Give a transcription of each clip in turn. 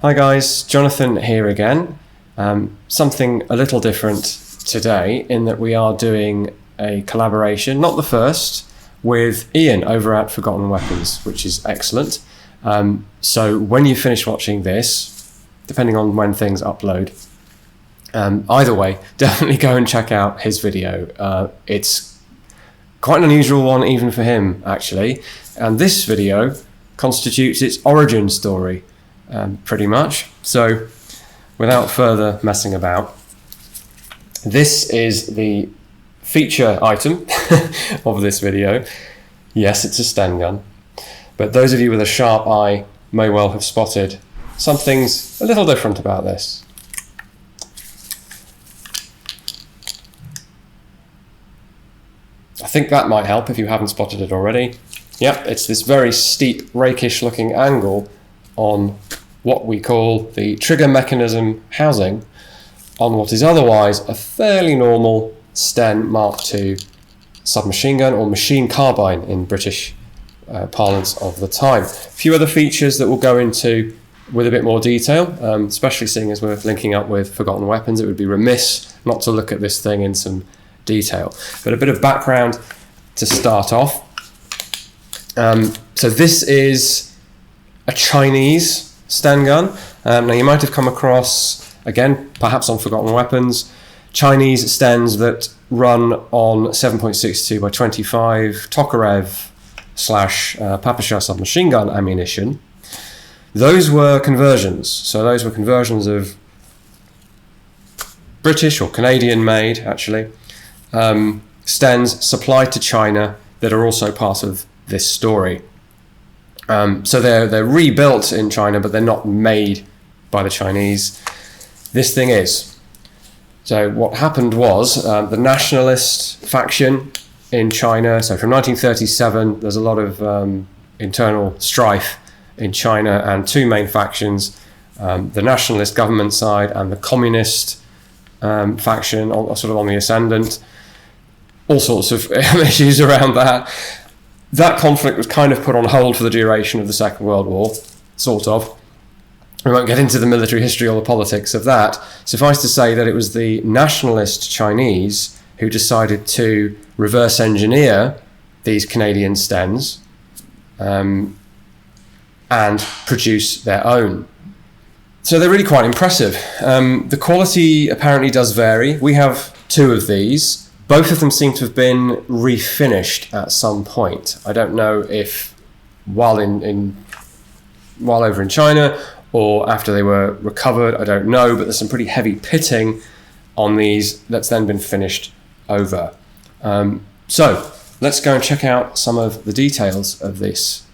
Hi guys, Jonathan here again. Something a little different today in that we are doing a collaboration, not the first, with Ian over at Forgotten Weapons, which is excellent. So when you finish watching this, depending on when things upload, either way, definitely go and check out his video. It's quite an unusual one even for him, actually. And this video constitutes its origin story. Pretty much. So without further messing about, this is the feature item of this video. Yes, it's a Sten gun, but those of you with a sharp eye may well have spotted something's a little different about this. I think that might help if you haven't spotted it already. Yep, it's this very steep, rakish looking angle on what we call the trigger mechanism housing on what is otherwise a fairly normal Sten Mark II submachine gun, or machine carbine in British parlance of the time. A few other features that we'll go into with a bit more detail, especially seeing as we're linking up with Forgotten Weapons. It would be remiss not to look at this thing in some detail. But a bit of background to start off. So this is a Chinese Sten gun. Now you might have come across, again, perhaps on Forgotten Weapons, Chinese Stens that run on 7.62 by 25 Tokarev / Papasha submachine gun ammunition. Those were conversions. So those were conversions of British or Canadian made, actually, Stens supplied to China that are also part of this story. So they're rebuilt in China, but they're not made by the Chinese. This thing is. So what happened was the nationalist faction in China, so from 1937, there's a lot of internal strife in China, and two main factions, the nationalist government side and the communist faction, sort of on the ascendant. All sorts of issues around that. That conflict was kind of put on hold for the duration of the Second World War, sort of. We won't get into the military history or the politics of that. Suffice to say that it was the nationalist Chinese who decided to reverse engineer these Canadian Stens and produce their own. So they're really quite impressive. The quality apparently does vary. We have two of these. Both of them seem to have been refinished at some point. I don't know if while over in China or after they were recovered, I don't know, but there's some pretty heavy pitting on these that's then been finished over. So let's go and check out some of the details of this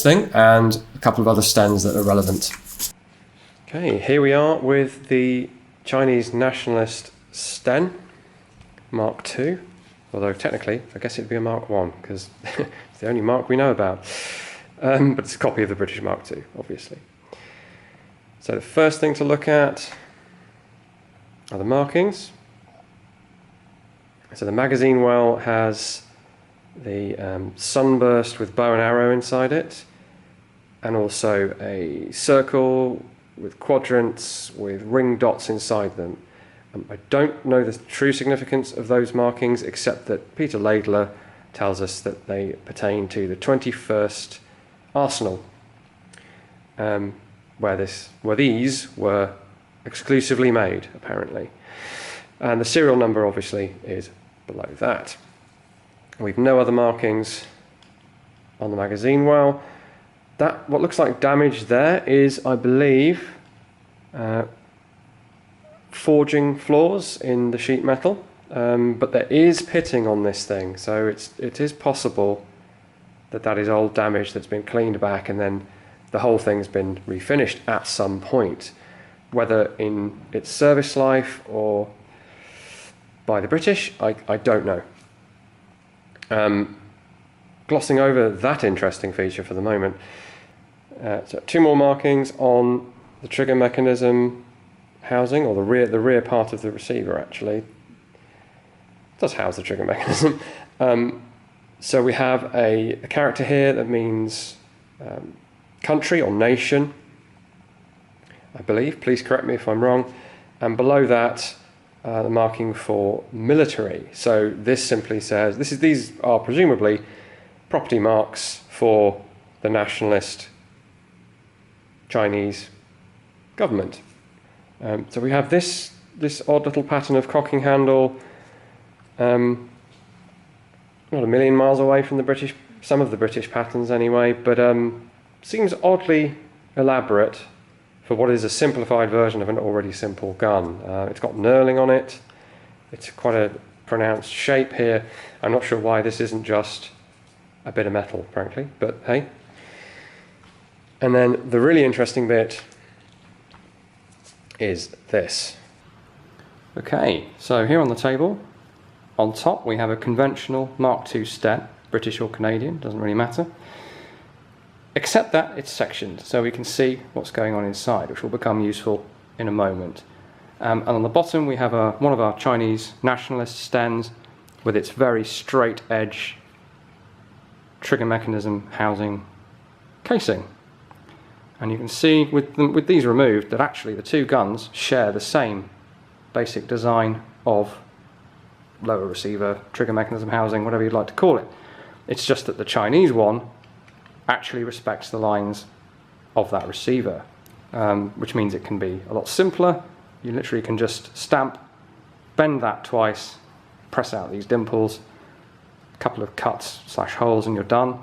thing and a couple of other Stens that are relevant. Okay, here we are with the Chinese nationalist Sten Mark II, although technically I guess it'd be a Mark I because it's the only Mark we know about, but it's a copy of the British Mark II, obviously. So the first thing to look at are the markings. So the magazine well has the sunburst with bow and arrow inside it, and also a circle with quadrants with ring dots inside them. I don't know the true significance of those markings, except that Peter Laidler tells us that they pertain to the 21st Arsenal, where these were exclusively made, apparently. And the serial number, obviously, is below that. We've no other markings on the magazine well. That, what looks like damage there is, I believe, forging flaws in the sheet metal, but there is pitting on this thing, so it is possible that is old damage that's been cleaned back and then the whole thing's been refinished at some point, whether in its service life or by the British, I don't know. Glossing over that interesting feature for the moment, so two more markings on the trigger mechanism housing, or the rear part of the receiver actually. It does house the trigger mechanism. So we have a character here that means country or nation, I believe. Please correct me if I'm wrong. And below that, the marking for military. So this simply says, these are presumably property marks for the nationalist Chinese government. So we have this odd little pattern of cocking handle, not a million miles away from the British, some of the British patterns anyway, but seems oddly elaborate for what is a simplified version of an already simple gun. It's got knurling on it, it's quite a pronounced shape here. I'm not sure why this isn't just a bit of metal, frankly, but hey. And then the really interesting bit is this. Okay, so here on the table, on top we have a conventional Mark II Sten, British or Canadian, doesn't really matter. Except that it's sectioned, so we can see what's going on inside, which will become useful in a moment. And on the bottom we have one of our Chinese nationalist Stens with its very straight edge trigger mechanism housing casing. And you can see with these removed that actually the two guns share the same basic design of lower receiver, trigger mechanism housing, whatever you'd like to call it. It's just that the Chinese one actually respects the lines of that receiver, which means it can be a lot simpler. You literally can just stamp, bend that twice, press out these dimples, a couple of cuts / holes, and you're done.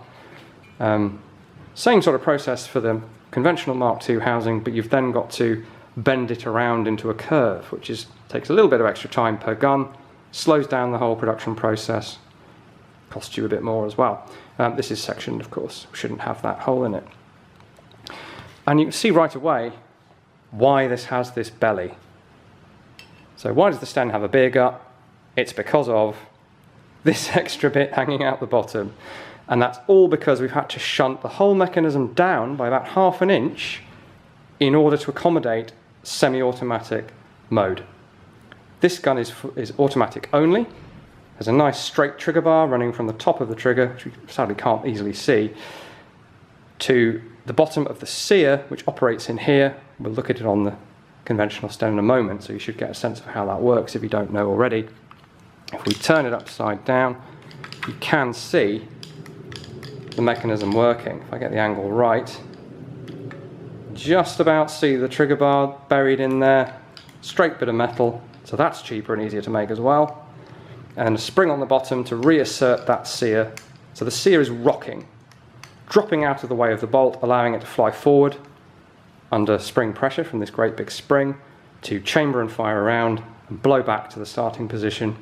Same sort of process for the conventional Mark II housing, but you've then got to bend it around into a curve, which takes a little bit of extra time per gun, slows down the whole production process, costs you a bit more as well. This is sectioned, of course, shouldn't have that hole in it. And you can see right away why this has this belly. So why does the Sten have a beer gut? It's because of this extra bit hanging out the bottom. And that's all because we've had to shunt the whole mechanism down by about ½ an inch in order to accommodate semi-automatic mode. This gun is automatic only. There's a nice straight trigger bar running from the top of the trigger, which you sadly can't easily see, to the bottom of the sear, which operates in here. We'll look at it on the conventional Sten in a moment, so you should get a sense of how that works if you don't know already. If we turn it upside down, you can see the mechanism working. If I get the angle right, just about see the trigger bar buried in there, straight bit of metal, so that's cheaper and easier to make as well. And a spring on the bottom to reassert that sear. So the sear is rocking, dropping out of the way of the bolt, allowing it to fly forward under spring pressure from this great big spring to chamber and fire around and blow back to the starting position.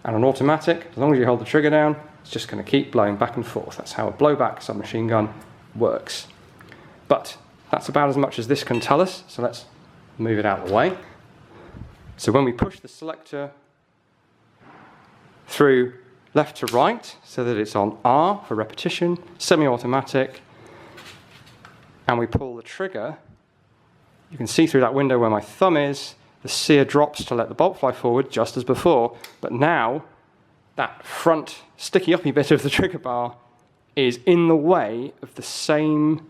And on automatic, as long as you hold the trigger down, it's just going to keep blowing back and forth. That's how a blowback submachine gun works. But that's about as much as this can tell us, so let's move it out of the way. So when we push the selector through left to right, so that it's on R for repetition, semi-automatic, and we pull the trigger, you can see through that window where my thumb is, the sear drops to let the bolt fly forward, just as before, but now that front sticky-uppy bit of the trigger bar is in the way of the same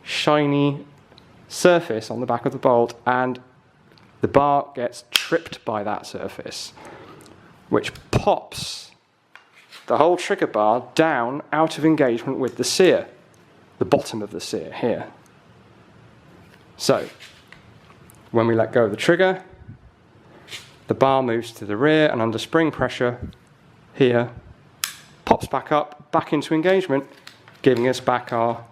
shiny surface on the back of the bolt, and the bar gets tripped by that surface, which pops the whole trigger bar down out of engagement with the sear, the bottom of the sear here. So, when we let go of the trigger, the bar moves to the rear and under spring pressure here, pops back up, back into engagement, giving us back our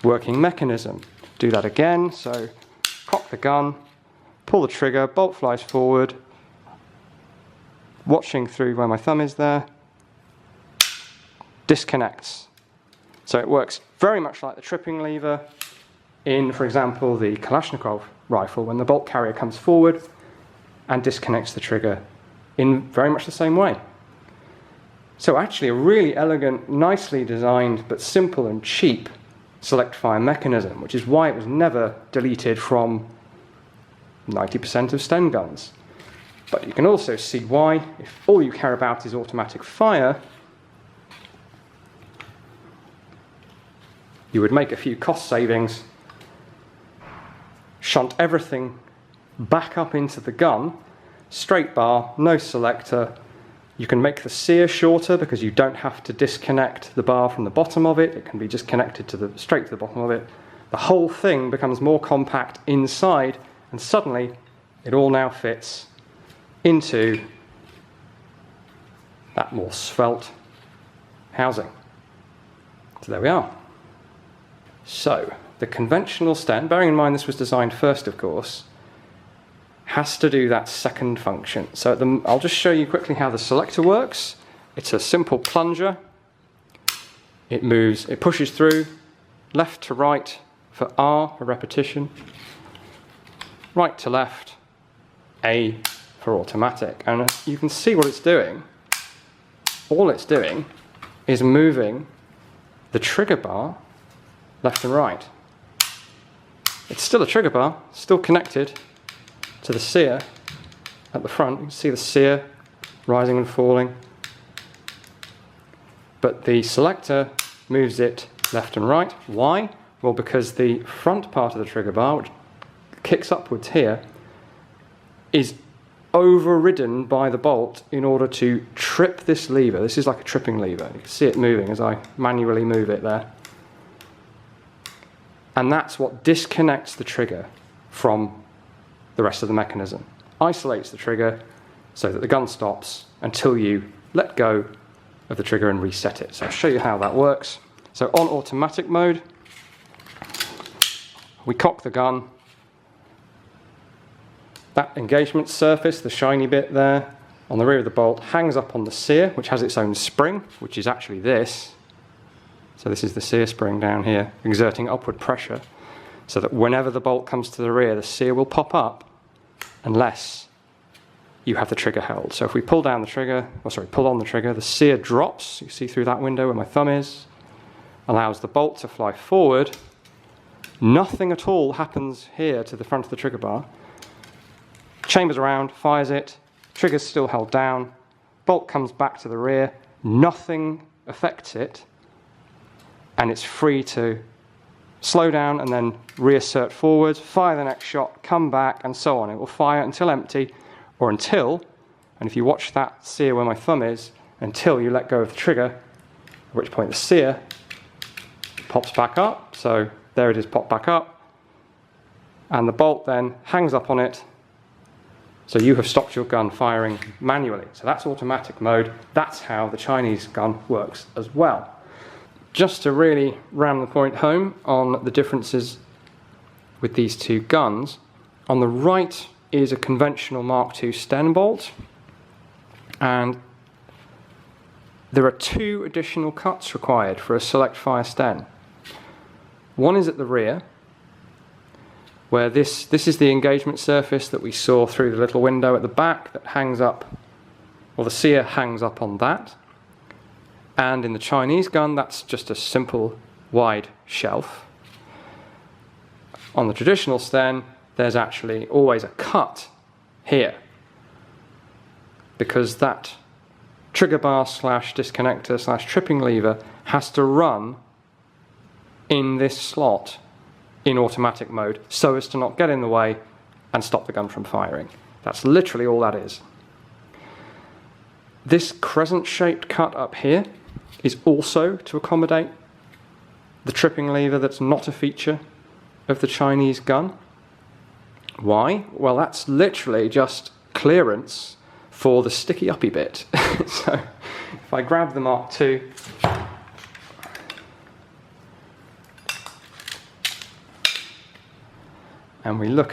working mechanism. Do that again, so cock the gun, pull the trigger, bolt flies forward, watching through where my thumb is there, disconnects. So it works very much like the tripping lever in, for example, the Kalashnikov rifle, when the bolt carrier comes forward and disconnects the trigger in very much the same way. So actually a really elegant, nicely designed, but simple and cheap select fire mechanism, which is why it was never deleted from 90% of Sten guns. But you can also see why, if all you care about is automatic fire, you would make a few cost savings, shunt everything back up into the gun, straight bar, no selector. You can make the sear shorter because you don't have to disconnect the bar from the bottom of it. It can be just connected straight to the bottom of it. The whole thing becomes more compact inside, and suddenly it all now fits into that more svelte housing. So there we are. So the conventional Sten, bearing in mind this was designed first, of course, has to do that second function. So I'll just show you quickly how the selector works. It's a simple plunger. It pushes through left to right for R for repetition, right to left, A for automatic. And you can see what it's doing. All it's doing is moving the trigger bar left and right. It's still a trigger bar, still connected to the sear at the front. You can see the sear rising and falling. But the selector moves it left and right. Why? Well, because the front part of the trigger bar, which kicks upwards here, is overridden by the bolt in order to trip this lever. This is like a tripping lever. You can see it moving as I manually move it there. And that's what disconnects the trigger from the rest of the mechanism. Isolates the trigger so that the gun stops until you let go of the trigger and reset it. So I'll show you how that works. So on automatic mode, we cock the gun. That engagement surface, the shiny bit there on the rear of the bolt, hangs up on the sear, which has its own spring, which is actually this. So this is the sear spring down here, exerting upward pressure, so that whenever the bolt comes to the rear, the sear will pop up unless you have the trigger held. So if we pull down the trigger, pull on the trigger, the sear drops. You see through that window where my thumb is, allows the bolt to fly forward. Nothing at all happens here to the front of the trigger bar. Chambers around, fires it, trigger's still held down, bolt comes back to the rear, nothing affects it, and it's free to slow down and then reassert forwards, fire the next shot, come back, and so on. It will fire until empty, or until, and if you watch that sear where my thumb is, until you let go of the trigger, at which point the sear pops back up. So there it is, popped back up, and the bolt then hangs up on it. So you have stopped your gun firing manually. So that's automatic mode. That's how the Chinese gun works as well. Just to really ram the point home on the differences with these two guns, on the right is a conventional Mark II Sten bolt, and there are two additional cuts required for a select fire Sten. One is at the rear, where this is the engagement surface that we saw through the little window at the back that hangs up, or the sear hangs up on that. And in the Chinese gun, that's just a simple wide shelf. On the traditional Sten, there's actually always a cut here, because that trigger bar / disconnector / tripping lever has to run in this slot in automatic mode so as to not get in the way and stop the gun from firing. That's literally all that is. This crescent-shaped cut up here is also to accommodate the tripping lever that's not a feature of the Chinese gun. Why? Well, that's literally just clearance for the sticky uppy bit. So if I grab the Mark II, and we look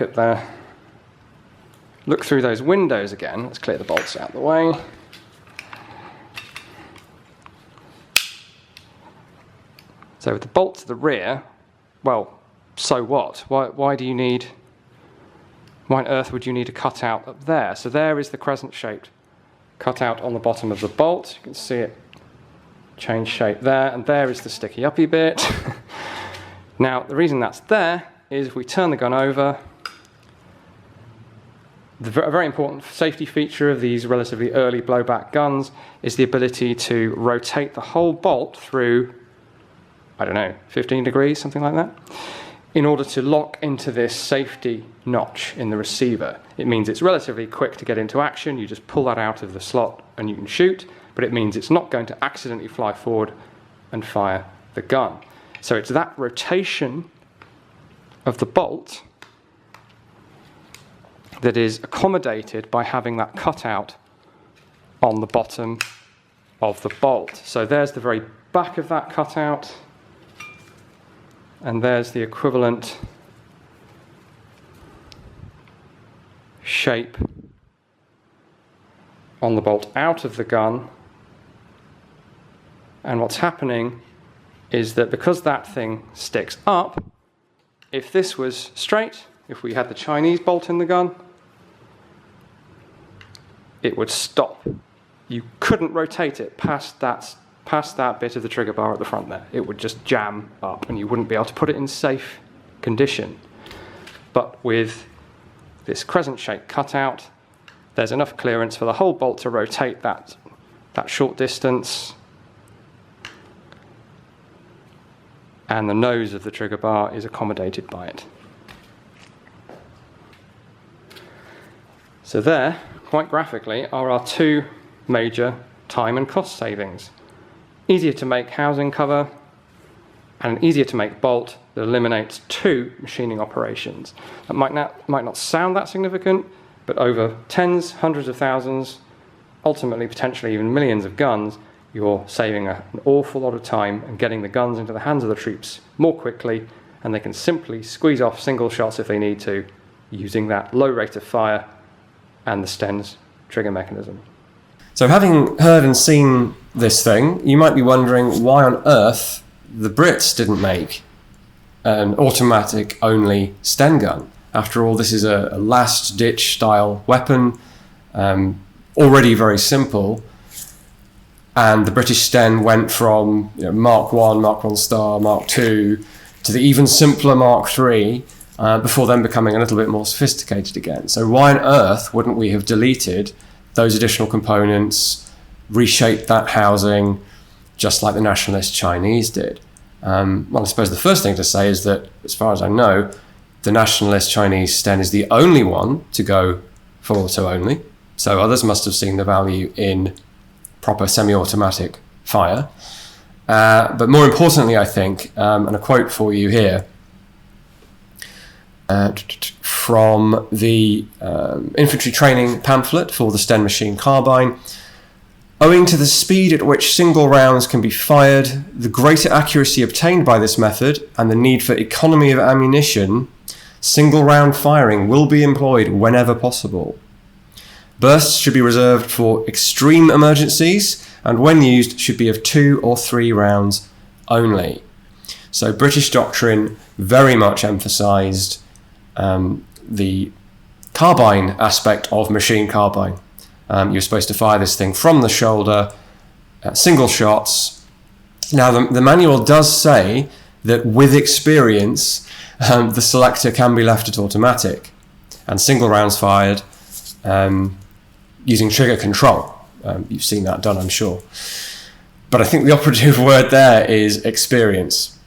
through those windows again. Let's clear the bolts out of the way. So with the bolt to the rear, well, so what? Why on earth would you need a cutout up there? So there is the crescent-shaped cutout on the bottom of the bolt. You can see it change shape there, and there is the sticky uppy bit. Now, the reason that's there is if we turn the gun over, a very important safety feature of these relatively early blowback guns is the ability to rotate the whole bolt through, I don't know, 15 degrees, something like that. in order to lock into this safety notch in the receiver. It means it's relatively quick to get into action. You just pull that out of the slot and you can shoot, but it means it's not going to accidentally fly forward and fire the gun. So it's that rotation of the bolt that is accommodated by having that cutout on the bottom of the bolt. So there's the very back of that cutout, and there's the equivalent shape on the bolt out of the gun. And what's happening is that because that thing sticks up, if this was straight, if we had the Chinese bolt in the gun, it would stop. You couldn't rotate it past that bit of the trigger bar at the front there. It would just jam up and you wouldn't be able to put it in safe condition. But with this crescent-shaped cutout, there's enough clearance for the whole bolt to rotate that short distance, and the nose of the trigger bar is accommodated by it. So there, quite graphically, are our two major time and cost savings. Easier to make housing cover and an easier to make bolt that eliminates two machining operations. That might not sound that significant, but over tens, hundreds of thousands, ultimately potentially even millions of guns, you're saving an awful lot of time and getting the guns into the hands of the troops more quickly, and they can simply squeeze off single shots if they need to, using that low rate of fire and the Sten's trigger mechanism. So having heard and seen this thing, you might be wondering why on earth the Brits didn't make an automatic only Sten gun. After all, this is a last-ditch style weapon, already very simple, and the British Sten went from Mark 1, Mark 1 Star, Mark 2 to the even simpler Mark 3 before then becoming a little bit more sophisticated again. So why on earth wouldn't we have deleted those additional components, reshaped that housing, just like the nationalist Chinese did? Well, I suppose the first thing to say is that, as far as I know, the nationalist Chinese Sten is the only one to go full auto only. So others must have seen the value in proper semi-automatic fire. But more importantly, I think, and a quote for you here, from the infantry training pamphlet for the Sten machine carbine. Owing to the speed at which single rounds can be fired, the greater accuracy obtained by this method, and the need for economy of ammunition, single round firing will be employed whenever possible. Bursts should be reserved for extreme emergencies, and when used should be of 2 or 3 rounds only. So British doctrine very much emphasised the carbine aspect of machine carbine. You're supposed to fire this thing from the shoulder, single shots. Now the manual does say that with experience the selector can be left at automatic and single rounds fired using trigger control. You've seen that done, I'm sure. But I think the operative word there is experience.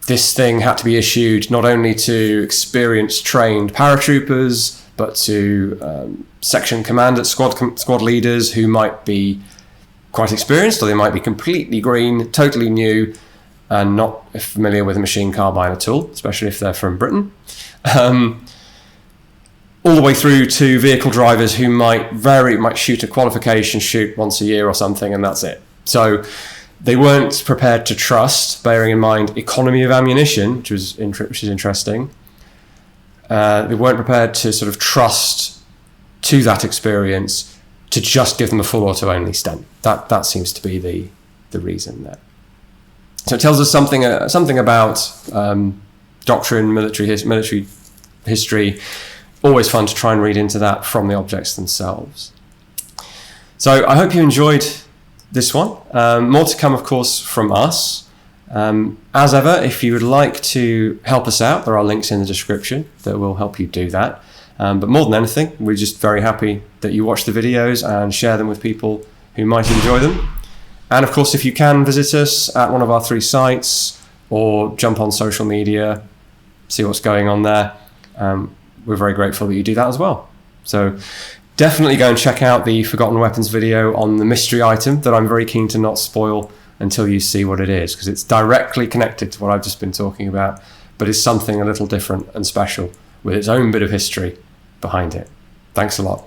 This thing had to be issued not only to experienced, trained paratroopers, but to section commanders, squad leaders who might be quite experienced, or they might be completely green, totally new, and not familiar with a machine carbine at all, especially if they're from Britain. All the way through to vehicle drivers who might shoot a qualification shoot once a year or something, and that's it. So they weren't prepared to trust, bearing in mind economy of ammunition, which is interesting. They weren't prepared to sort of trust to that experience to just give them a full auto only Sten. That seems to be the reason there. So it tells us something about doctrine, military history. Always fun to try and read into that from the objects themselves. So I hope you enjoyed this one. More to come, of course, from us. As ever, if you would like to help us out, there are links in the description that will help you do that. But more than anything, we're just very happy that you watch the videos and share them with people who might enjoy them. And of course, if you can visit us at one of our 3 sites or jump on social media, see what's going on there. We're very grateful that you do that as well. So definitely go and check out the Forgotten Weapons video on the mystery item that I'm very keen to not spoil until you see what it is, because it's directly connected to what I've just been talking about, but it's something a little different and special with its own bit of history behind it. Thanks a lot.